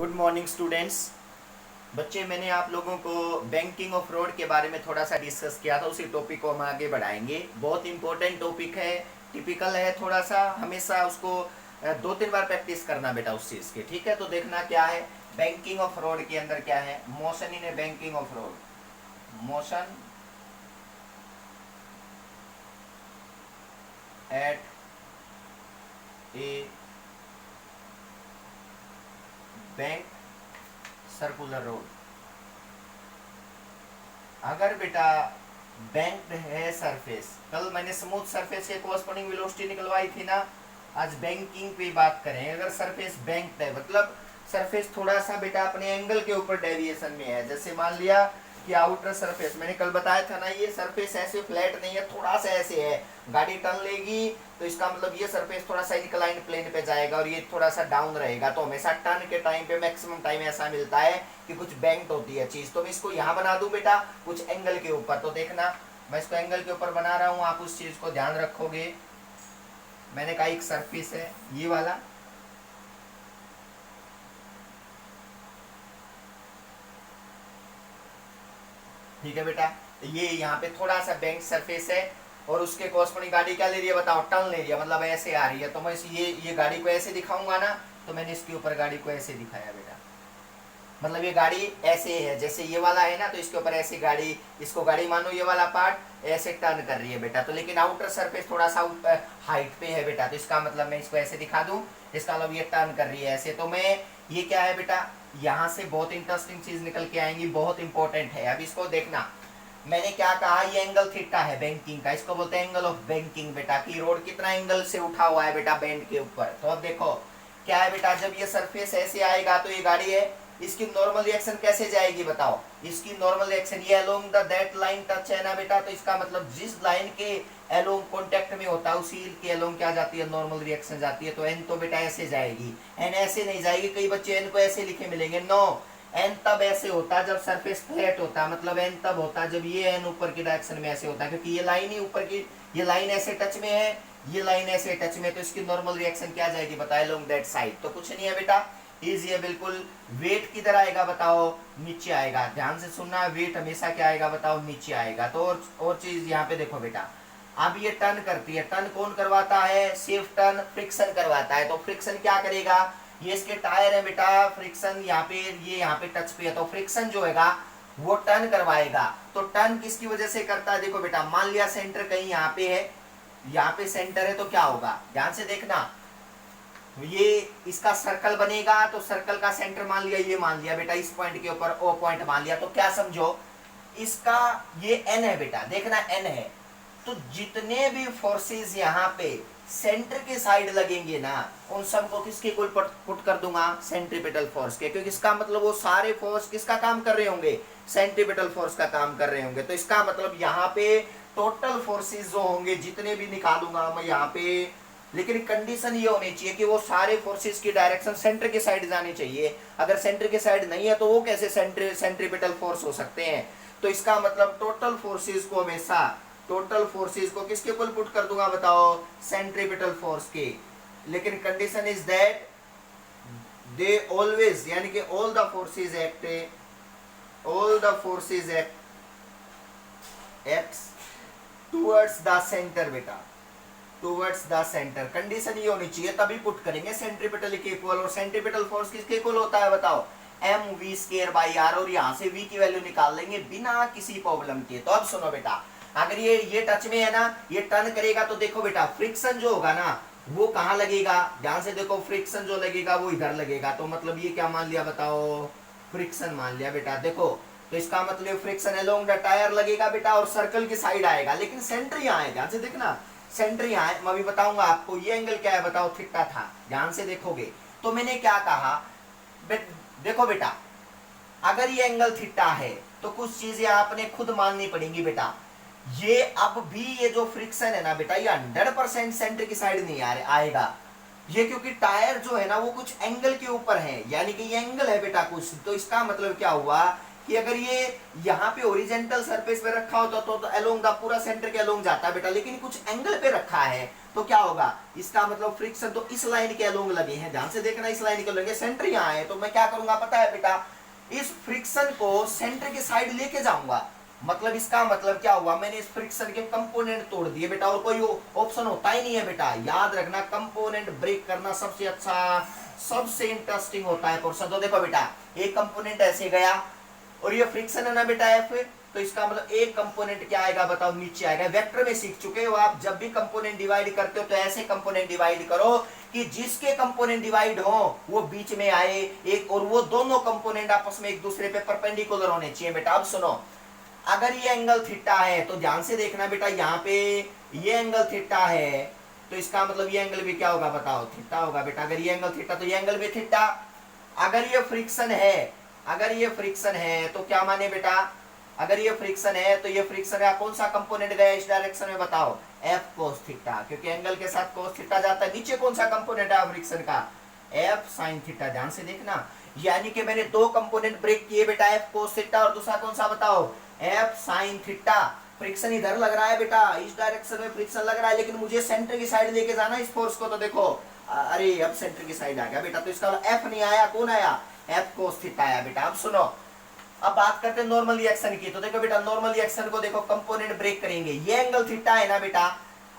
Good morning students. बच्चे, मैंने आप लोगों को बैंकिंग और फ्रॉड के बारे में थोड़ा सा डिस्कस किया था। उसी टॉपिक को हम आगे बढ़ाएंगे। बहुत इंपॉर्टेंट टॉपिक है, टिपिकल है, थोड़ा सा हमेशा उसको 2-3 बार प्रैक्टिस करना बेटा उस चीज़ के। ठीक है, तो देखना क्या है बैंकिंग और फ्रॉड के अंदर क्या है। मोशन इन ए बैंकिंग और फ्रॉड, मोशन एट ए बैंक सर्कुलर रोड। अगर बेटा बैंक्ड है सरफेस, कल मैंने स्मूथ सरफेस के कोरस्पोंडिंग वेलोसिटी निकलवाई थी ना, आज बैंकिंग पे बात करें। अगर सरफेस बैंक्ड है मतलब सरफेस थोड़ा सा बेटा अपने एंगल के ऊपर डेविएशन में है। जैसे मान लिया कि आउटर सरफेस, मैंने कल बताया था ना, ये सरफेस ऐसे फ्लैट नहीं है, थोड़ा सा ऐसे है। गाड़ी टर्न लेगी तो इसका मतलब ये सरफेस थोड़ा सा इंक्लाइंड प्लेन पे जाएगा और ये थोड़ा सा डाउन रहेगा। तो हमेशा टर्न के टाइम पे मैक्सिमम टाइम ऐसा मिलता है कि कुछ बैंक्ड होती है चीज। तो मैं इसको यहाँ बना दूं बेटा कुछ एंगल के ऊपर। तो देखना मैं इसको एंगल के ऊपर बना रहा हूँ, आप उस चीज को ध्यान रखोगे। मैंने कहा एक सरफेस है ये वाला, ठीक है बेटा। ये यहाँ पे थोड़ा सा बैंक सरफेस है और उसके कॉरस्पोंडिंग गाड़ी क्या ले रही है बताओ, टर्न ले रही है, मतलब ऐसे आ रही है। तो मैं ये गाड़ी को ऐसे दिखाऊंगा ना, तो मैंने इसके ऊपर गाड़ी को ऐसे दिखाया बेटा। मतलब ये गाड़ी ऐसे है, जैसे ये वाला है ना, तो इसके ऊपर ऐसे गाड़ी, इसको गाड़ी मानो, ये वाला पार्ट ऐसे टर्न कर रही है बेटा। तो लेकिन आउटर सरफेस थोड़ा सा ऊपर हाइट पे है बेटा, तो इसका मतलब मैं इसको ऐसे दिखा दूं, इसका मतलब ये टर्न कर रही है ऐसे। तो मैं ये क्या है बेटा, यहाँ से बहुत इंटरेस्टिंग चीज निकल के आएंगी, बहुत इंपॉर्टेंट है। अब इसको देखना, मैंने क्या कहा, ये एंगल थीटा है बैंकिंग का, इसको बोलते हैं एंगल ऑफ बैंकिंग बेटा। कि रोड कितना एंगल से उठा हुआ है बेटा बैंड के ऊपर। तो अब देखो क्या है बेटा, जब ये सरफेस ऐसे आएगा तो ये गाड़ी है, इसकी नॉर्मल रिएक्शन कैसे जाएगी बताओ। इसकी नॉर्मल रिएक्शन ये along the that line touch है ना बेटा, तो इसका मतलब जिस लाइन के अलोंग कांटेक्ट में होता है उसी के अलोंग क्या जाती है, नॉर्मल रिएक्शन जाती है। तो एन तो बेटा ऐसे जाएगी, एन ऐसे नहीं जाएगी। कई बच्चे एन को ऐसे लिखे मिलेंगे, नो, एन तब ऐसे होता है जब सरफेस फ्लैट होता है। मतलब एन तब होता है जब ये एन ऊपर की डायरेक्शन में ऐसे होता है, क्योंकि ये लाइन ही ऊपर की, ये लाइन ऐसे टच में है, ये लाइन ऐसे टच में, तो इसकी नॉर्मल रिएक्शन क्या जाएगी बताए, अलोंग दैट साइड। तो कुछ नहीं है बेटा, इजी है बिल्कुल। वेट किधर आएगा बताओ, नीचे आएगा। ध्यान से सुनना, वेट हमेशा क्या आएगा बताओ, नीचे आएगा। तो और चीज यहाँ पे देखो बेटा, अब ये टर्न करती है, टर्न कौन करवाता है, सेफ टर्न फ्रिक्शन करवाता है। तो फ्रिक्शन क्या करेगा, ये इसके टायर है बेटा, फ्रिक्शन यहाँ पे, ये यहाँ पे टच पे है, तो फ्रिक्शन जो है वो टर्न करवाएगा। तो टर्न किसकी वजह से करता है, देखो बेटा, मान लिया सेंटर कहीं यहाँ पे है, यहाँ पे सेंटर है, तो क्या होगा ध्यान से देखना, ये इसका सर्कल बनेगा। तो सर्कल का सेंटर मान लिया, ये मान लिया बेटा, इस पॉइंट के ऊपर ओ पॉइंट मान लिया। तो क्या समझो, इसका ये एन है बेटा, देखना एन है। तो जितने भी फोर्सेस यहाँ पे सेंटर के साइड लगेंगे ना, उन सबको किसके इक्वल पुट कर दूंगा, सेंट्रीपिटल फोर्स के। क्योंकि इसका मतलब वो सारे फोर्स किसका काम कर रहे होंगे, सेंट्रीपिटल फोर्स का काम कर रहे होंगे। तो इसका मतलब यहाँ पे टोटल फोर्सेस जो होंगे जितने भी निकालूंगा मैं यहाँ पे, लेकिन कंडीशन ये होनी चाहिए कि वो सारे फोर्सेस की डायरेक्शन सेंटर के साइड जानी चाहिए। अगर सेंटर के साइड नहीं है तो वो कैसे सेंट्रीपिटल फोर्स हो सकते हैं। तो इसका मतलब टोटल फोर्सेस को हमेशा, टोटल फोर्सेस को किसके इक्वल पुट कर दूंगा बताओ, सेंट्रीपिटल फोर्स के। लेकिन condition is that they always, यानी कि all the forces act, all the forces acts towards the centre बेटा, टुवर्ड्स द सेंटर। कंडीशन ये होनी चाहिए, तभी पुट करेंगे सेंट्रीपिटल के इक्वल। और सेंट्रीपिटल फोर्स किसके इक्वल होता है बताओ, M V square by R. और यहाँ से वी की वैल्यू निकाल लेंगे बिना किसी प्रॉब्लम के। तो अब सुनो बेटा, अगर ये टच में है ना, ये टर्न करेगा, तो देखो बेटा फ्रिक्शन जो होगा ना वो कहाँ लगेगा, ध्यान से देखो, फ्रिक्शन जो लगेगा वो इधर लगेगा। तो मतलब ये क्या मान लिया बताओ, फ्रिक्शन मान लिया बेटा। देखो तो इसका मतलब फ्रिक्शन अलोंग द टायर लगेगा बेटा और सर्कल की साइड आएगा, लेकिन सेंटर यहाँ है। ध्यान से देखना, सेंटर यहाँ है। मैं अभी बताऊंगा आपको ये एंगल क्या है बताओ, थीटा था। ध्यान से देखोगे तो मैंने क्या कहा, देखो बेटा, अगर ये एंगल थीटा है तो कुछ चीजें आपने खुद माननी पड़ेंगी बेटा। ये अब भी ये जो फ्रिक्शन है ना बेटा, ये 100% सेंटर की साइड नहीं आएगा ये, क्योंकि टायर जो है ना वो कुछ एंगल के ऊपर है, यानी कि ये एंगल है बेटा कुछ। तो इसका मतलब क्या हुआ कि अगर ये यहाँ पे ओरिजेंटल सरफेस पे रखा होता तो अलोंग द पूरा सेंटर के अलोंग जाता बेटा, लेकिन कुछ एंगल पे रखा है तो क्या होगा, इसका मतलब फ्रिक्शन तो इस लाइन के अलोंग लगे हैं, ध्यान से देखना, इस लाइन के लगे, सेंटर यहाँ है, तो मैं क्या करूंगा पता है बेटा, इस फ्रिक्शन को सेंटर की साइड लेके जाऊंगा। मतलब इसका मतलब क्या हुआ, मैंने इस फ्रिक्शन के कंपोनेंट तोड़ दिए बेटा, और कोई ऑप्शन होता ही नहीं है बेटा, याद रखना कंपोनेंट ब्रेक करना सबसे अच्छा, सबसे इंटरेस्टिंग होता है पोर्शन। तो देखो बेटा एक कंपोनेंट ऐसे गया और ये फ्रिक्शन है ना बेटा एफ, तो इसका मतलब एक कंपोनेंट क्या आएगा बताओ, नीचे आएगा। वेक्टर में सीख चुके हो आप, जब भी कंपोनेंट डिवाइड करते हो तो ऐसे कंपोनेंट डिवाइड करो कि जिसके कंपोनेंट डिवाइड हो वो बीच में आए एक, और वो दोनों कंपोनेंट आपस में एक दूसरे पे परपेंडिकुलर होने चाहिए बेटा। अब सुनो, अगर ये एंगल थीटा है तो ध्यान से देखना बेटा, यहाँ पे ये एंगल थीटा है तो इसका मतलब ये एंगल भी क्या होगा बताओ, थीटा होगा बेटा। अगर ये एंगल थीटा तो ये एंगल भी थीटा। अगर ये फ्रिक्शन है, अगर ये फ्रिक्शन है तो क्या माने बेटा, अगर ये फ्रिक्शन है तो ये फ्रिक्शन का कौन सा कंपोनेंट गया इस डायरेक्शन में बताओ, एफ कोस थीटा, क्योंकि एंगल के साथ कोस थीटा जाता है। नीचे कौन सा कंपोनेंट है फ्रिक्शन का, एफ साइन थीटा, ध्यान से देखना। यानी कि मैंने दो कंपोनेंट ब्रेक किए बेटा, एफ कोस थीटा और दूसरा कौन सा बताओ, एफ साइन थीटा। फ्रिक्शन इधर लग रहा है बेटा, इस डायरेक्शन में फ्रिक्शन लग रहा है, लेकिन मुझे सेंटर की साइड लेके जाना इस फोर्स को, तो देखो अरे अब सेंटर की साइड आ गया बेटा, तो इसका एफ नहीं आया, कौन आया, एफ कोस थीटा आया बेटा। अब सुनो, अब बात करते हैं नॉर्मल रिएक्शन की। तो देखो बेटा नॉर्मल रिएक्शन को देखो, कंपोनेंट ब्रेक करेंगे, ये एंगल थीटा है ना बेटा,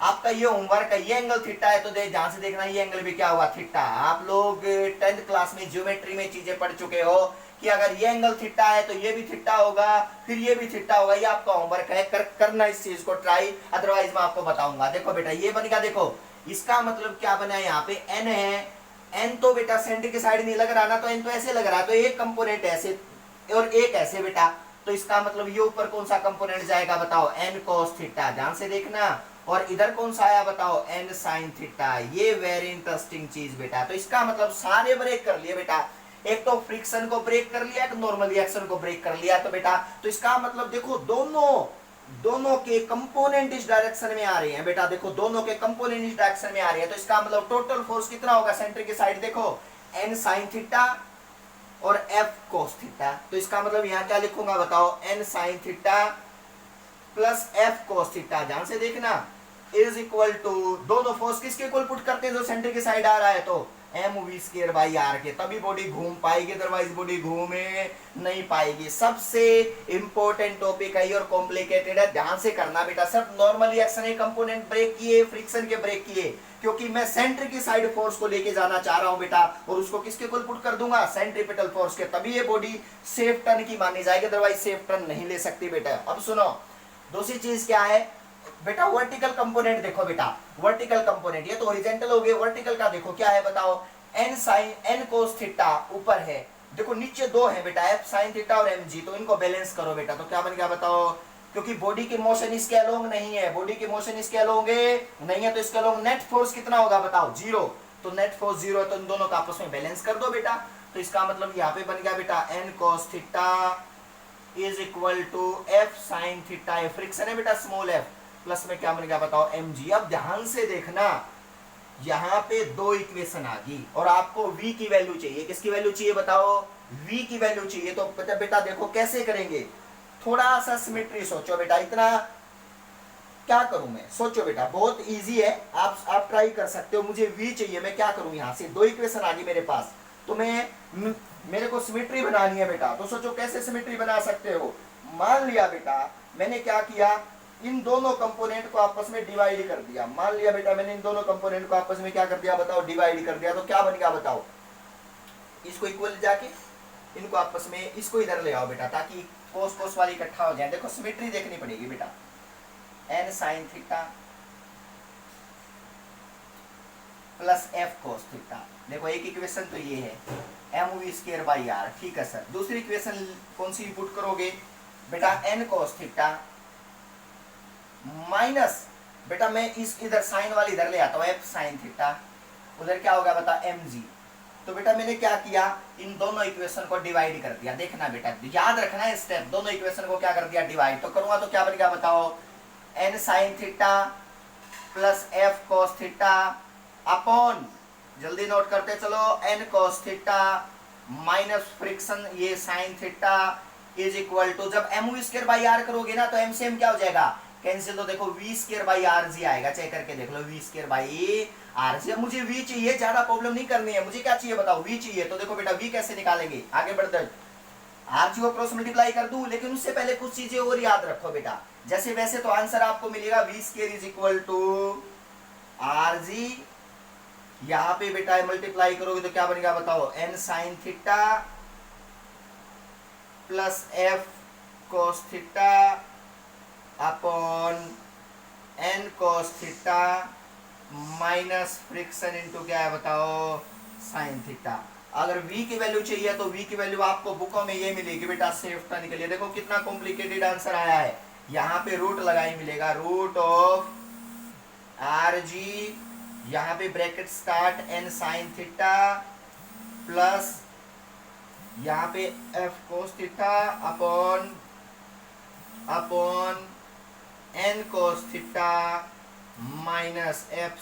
आपका ये होमवर्क है, ये एंगल थीटा है तो ध्यान से देखना, ये एंगल भी क्या हुआ, थीटा। आप लोग 10th क्लास में ज्योमेट्री में चीजें पढ़ चुके हो कि अगर ये एंगल थीटा है तो ये भी थीटा होगा, फिर ये भी थीटा होगा। ये आपका होमवर्क है, करना इस चीज को ट्राई, अदरवाइज मैं आपको बताऊंगा। देखो बेटा ये बन गया, देखो इसका मतलब क्या बना है, यहाँ पे n है, n तो बेटा सेंटर की साइड नहीं लग रहा ना, तो n तो ऐसे लग रहा है, तो एक कंपोनेंट ऐसे और एक ऐसे बेटा, तो इसका मतलब ये ऊपर कौन सा कंपोनेंट जाएगा बताओ, n cos थीटा, ध्यान से देखना। और इधर कौन सा आया बताओ, n sin थीटा। ये वेरी इंटरेस्टिंग चीज बेटा, तो इसका मतलब सारे ब्रेक कर लिए बेटा, एक तो फ्रिक्शन को ब्रेक कर लिया, एक नॉर्मल रिएक्शन को ब्रेक कर लिया, तो बेटा तो इसका मतलब देखो दोनों के कंपोनेंट इस डायरेक्शन में आ रहे हैं बेटा, देखो दोनों के कंपोनेंट इस डायरेक्शन में आ रहे हैं, तो इसका मतलब टोटल फोर्स कितना होगा सेंटर की साइड, देखो n sin थीटा और f cos थीटा। तो इसका मतलब यहाँ क्या लिखूंगा बताओ, n sin theta plus f cos theta, ध्यान से देखना, इज इक्वल टू, दोनों फोर्स किसके इक्वल पुट करते हैं जो सेंटर की साइड आ रहा है, तो mv²/r के, तभी बॉडी घूम पाएगी, अदरवाइज बॉडी घूमे नहीं पाएगी। सबसे इंपॉर्टेंट टॉपिक है और कॉम्प्लिकेटेड है, ध्यान से करना बेटा। सब नॉर्मल रिएक्शन है, कंपोनेंट ब्रेक किए, फ्रिक्शन के ब्रेक किए, क्योंकि मैं सेंटर की साइड फोर्स को लेके जाना चाह रहा हूं बेटा, और उसको किसके इक्वल पुट कर दूंगा, सेंट्रीपिटल फोर्स के, तभी ये बॉडी सेफ टर्न की मानी जाएगी, अदरवाइज सेफ टर्न नहीं ले सकती बेटा। अब सुनो, दूसरी चीज क्या है बेटा, वर्टिकल कंपोनेंट देखो बेटा, वर्टिकल कंपोनेंट, ये तो हॉरिजॉन्टल हो गए, वर्टिकल का देखो क्या है बताओ, n cos थीटा ऊपर है, देखो नीचे दो है बेटा, f sin थीटा और mg, तो इनको बैलेंस करो बेटा, तो क्या बन गया बताओ, क्योंकि बॉडी की मोशन इसके अलोंग नहीं है, बॉडी की मोशन इसके अलोंग नहीं है, तो इसके अलोंग नेट फोर्स कितना होगा बताओ, 0, तो नेट फोर्स 0 है, तो इन दोनों का आपस में बैलेंस कर दो बेटा। तो इसका मतलब यहाँ पे बन गया बेटा n cos theta is equal to f sin theta, ये फ्रिक्शन है बेटा स्मॉल f, प्लस में क्या बन गया बताओ, mg। अब ध्यान से देखना, यहाँ पे दो इक्वेशन आ गई और आपको v की वैल्यू चाहिए, किसकी वैल्यू चाहिए बताओ, v की वैल्यू चाहिए। तो बेटा देखो कैसे करेंगे, थोड़ा सा सिमेट्री सोचो बेटा, इतना क्या करूं मैं, सोचो बेटा, बहुत इजी है, आप ट्राई कर सकते हो। मुझे v चाहिए, मैं क्या करूं, यहाँ से दो इक्वेशन आ गई मेरे पास, तो मेरे को सिमेट्री बनानी है बेटा, तो सोचो कैसे सिमेट्री बना सकते हो। मान लिया बेटा मैंने क्या किया, इन दोनों कंपोनेंट को आपस में डिवाइड कर दिया, मान लिया बेटा मैंने इन दोनों कंपोनेंट को आपस में क्या कर दिया बताओ, डिवाइड कर दिया, तो क्या बन गया बताओ, इसको इक्वल जाके इनको आपस में, इसको इधर ले आओ बेटा, ताकि कोस कोस वाली इकट्ठा हो जाए। देखो सिमेट्री देखनी पड़ेगी बेटा, n sin theta plus f cos theta, देखो एक इक्वेशन तो ये है mv²/r, ठीक है सर। दूसरी इक्वेशन कौन सी पुट करोगे बेटा, n cos थीटा माइनस बेटा मैं इस इधर साइन वाली इधर ले आता हूँ, f sin थीटा, उधर क्या होगा बता mg। तो बेटा मैंने क्या किया, इन दोनों इक्वेशन को डिवाइड कर दिया, देखना बेटा याद रखना है स्टेप, दोनों इक्वेशन को क्या कर दिया डिवाइड, तो करूंगा तो क्या बनेगा बताओ, n sin theta plus f cos theta upon, जल्दी नोट करते चलो, n cos theta minus friction ये sin theta is equal to, जब m u square by r करोगे ना तो एम से एम क्या हो जाएगा, कैंसिल, तो देखो v square by r g आएगा, चेक करके देख लो, v square by r g. अब मुझे वी चाहिए, ज्यादा प्रॉब्लम नहीं करनी है, मुझे क्या चाहिए बताओ, वी चाहिए। तो देखो बेटा वी कैसे निकालेंगे, आगे बढ़ते, आर जी को क्रॉस मल्टीप्लाई कर दूं, लेकिन उससे पहले कुछ चीजें और याद रखो बेटा। जैसे वैसे तो आंसर आपको मिलेगा V square is equal to R G, यहां पे बेटा मल्टीप्लाई करोगे तो क्या बनेगा बताओ, N sine theta plus F cos theta upon N cos theta minus friction into क्या है बताओ, साइन थीटा। अगर v की वैल्यू चाहिए तो v की वैल्यू आपको बुकों में ये मिलेगी बेटा सेफ टर्न के लिए। देखो कितना कॉम्प्लिकेटेड आंसर आया है, यहाँ पे रूट लगाई मिलेगा, रूट ऑफ आर जी, यहाँ पे bracket start N sine theta plus यहाँ पे F cos theta upon N cos theta minus F